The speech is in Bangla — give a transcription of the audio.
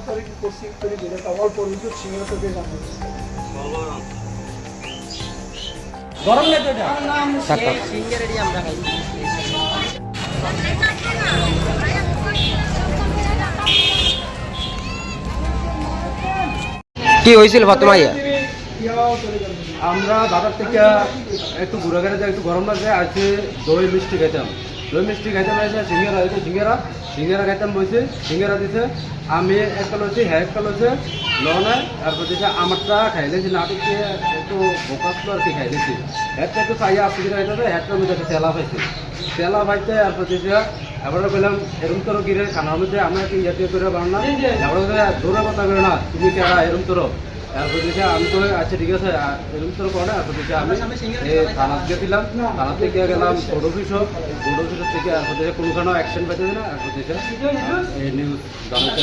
করে কি করছি করে দিলে অল্প কিছু সিঙ্গারা তো দিয়ে জানো গরম না তো এটা সিঙ্গারেরই আমরা খাই। কি হয়েছিল ফাতেমা ইয়া? আমরা বাজার থেকে একটু ঘুরে গেলে একটু গরম লাগে আছে দই মিষ্টি খাইতাম। দই মিষ্টি খাইতাম এসে সিঙ্গারা হয়েছে সিঙ্গারা খাইতাম বলছে সিঙ্গারা দিছে। আমি একটা লইছি হ্যাঁ একটা লইছে লনে তারপর দিছে আমারটা খাইলেছি না দিচ্ছে একটু বোকাসলো আর কি খাইলেছি। হ্যাটটা একটু খাইয়া আসতে গিয়ে খাইতে হ্যাটটার মধ্যে একটা তেলা পাইছি। তেলা পাইতে তারপর দিছে এবার বললাম এরম তোর গিরে খানার মধ্যে আমরা কি ইয়ে করে বানানা এবার দূরে কথা করে না তুমি কেরা এরম তোর তারপর দিকে আমি তো আচ্ছা ঠিক আছে এরকম তোর করে তারপর দিকে আমি থানা গেছিলাম থানা থেকে গেলাম বোর্ড অফিসের থেকে তারপর দিকে কোনোখানেও অ্যাকশন পাইতেছে না তারপর দিকে নিউজ জানাতে